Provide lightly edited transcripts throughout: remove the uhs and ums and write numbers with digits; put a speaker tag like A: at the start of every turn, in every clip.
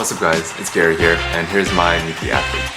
A: What's up guys, it's Gary here, and here's my Meet the Athlete.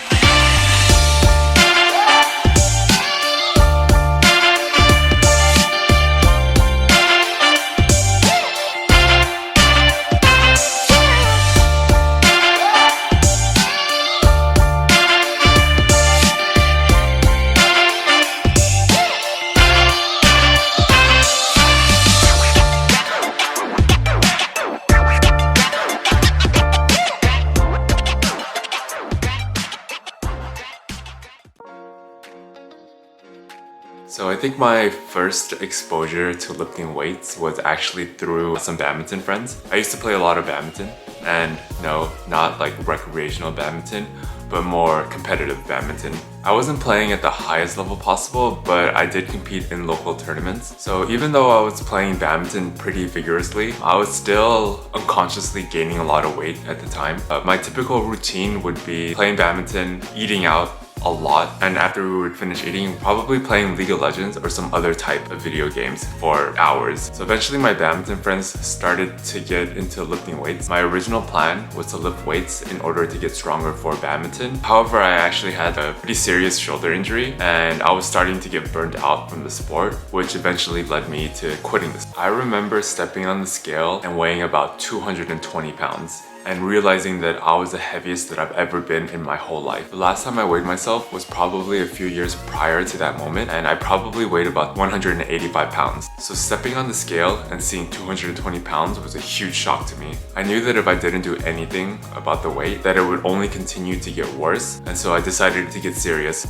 A: So I think my first exposure to lifting weights was actually through some badminton friends. I used to play a lot of badminton, and no, not like recreational badminton, but more competitive badminton. I wasn't playing at the highest level possible, but I did compete in local tournaments. So even though I was playing badminton pretty vigorously, I was still unconsciously gaining a lot of weight at the time. My typical routine would be playing badminton, eating out a lot, and after we would finish eating, probably playing League of Legends or some other type of video games for hours. So eventually my badminton friends started to get into lifting weights. My original plan was to lift weights in order to get stronger for badminton. However, I actually had a pretty serious shoulder injury and I was starting to get burned out from the sport, which eventually led me to quitting this. I remember stepping on the scale and weighing about 220 pounds. And realizing that I was the heaviest that I've ever been in my whole life. The last time I weighed myself was probably a few years prior to that moment, and I probably weighed about 185 pounds. So stepping on the scale and seeing 220 pounds was a huge shock to me. I knew that if I didn't do anything about the weight, that it would only continue to get worse, and so I decided to get serious.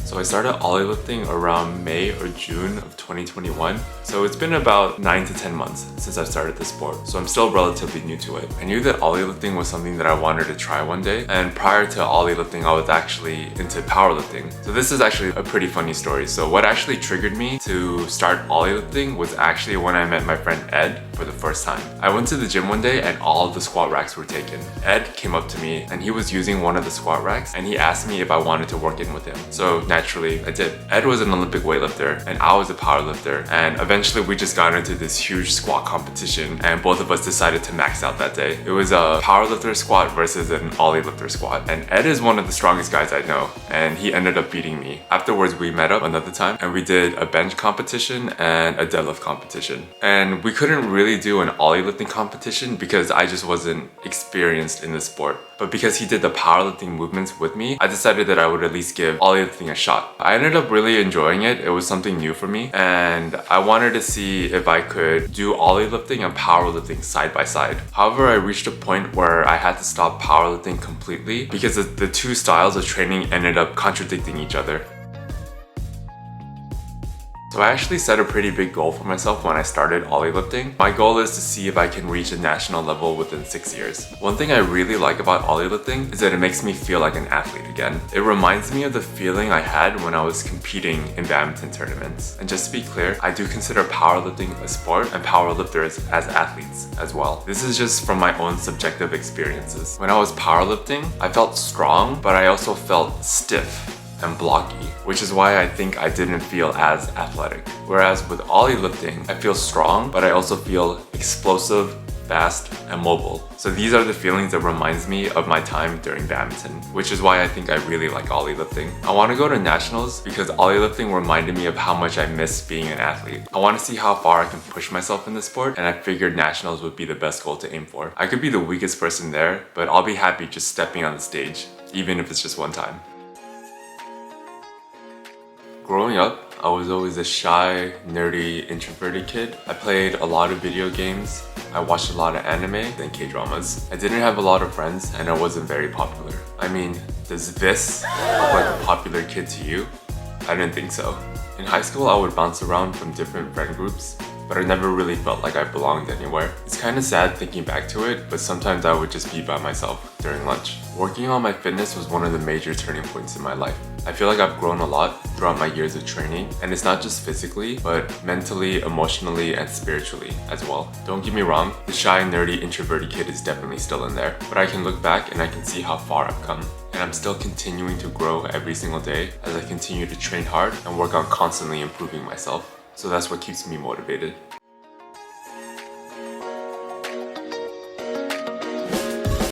A: So I started ollie lifting around May or June of 2021. So it's been about 9 to 10 months since I started the sport. So I'm still relatively new to it. I knew that ollie lifting was something that I wanted to try one day. And prior to ollie lifting, I was actually into powerlifting. So this is actually a pretty funny story. So what actually triggered me to start ollie lifting was actually when I met my friend Ed for the first time. I went to the gym one day and all of the squat racks were taken. Ed came up to me and he was using one of the squat racks and he asked me if I wanted to work in with him. So naturally I did. Ed was an Olympic weightlifter and I was a powerlifter, and eventually we just got into this huge squat competition and both of us decided to max out that day. It was a powerlifter squat versus an ollie lifter squat, and Ed is one of the strongest guys I know and he ended up beating me. Afterwards we met up another time and we did a bench competition and a deadlift competition, and we couldn't really do an ollie lifting competition because I just wasn't experienced in the sport. But because he did the powerlifting movements with me, I decided that I would at least give ollie lifting a shot. I ended up really enjoying it. It was something new for me and I wanted to see if I could do ollie lifting and powerlifting side by side. However, I reached a point where I had to stop powerlifting completely because the two styles of training ended up contradicting each other. So I actually set a pretty big goal for myself when I started ollie lifting. My goal is to see if I can reach a national level within 6 years. One thing I really like about ollie lifting is that it makes me feel like an athlete again. It reminds me of the feeling I had when I was competing in badminton tournaments. And just to be clear, I do consider powerlifting a sport and powerlifters as athletes as well. This is just from my own subjective experiences. When I was powerlifting, I felt strong, but I also felt stiff and blocky, which is why I think I didn't feel as athletic. Whereas with ollie lifting, I feel strong, but I also feel explosive, fast, and mobile. So these are the feelings that reminds me of my time during badminton, which is why I think I really like ollie lifting. I want to go to nationals because ollie lifting reminded me of how much I miss being an athlete. I want to see how far I can push myself in the sport, and I figured nationals would be the best goal to aim for. I could be the weakest person there, but I'll be happy just stepping on the stage, even if it's just one time. Growing up, I was always a shy, nerdy, introverted kid. I played a lot of video games. I watched a lot of anime and K-dramas. I didn't have a lot of friends and I wasn't very popular. I mean, does this look like a popular kid to you? I didn't think so. In high school, I would bounce around from different friend groups, but I never really felt like I belonged anywhere. It's kind of sad thinking back to it, but sometimes I would just be by myself during lunch. Working on my fitness was one of the major turning points in my life. I feel like I've grown a lot throughout my years of training, and it's not just physically, but mentally, emotionally, and spiritually as well. Don't get me wrong, the shy, nerdy, introverted kid is definitely still in there, but I can look back and I can see how far I've come. And I'm still continuing to grow every single day as I continue to train hard and work on constantly improving myself. So that's what keeps me motivated.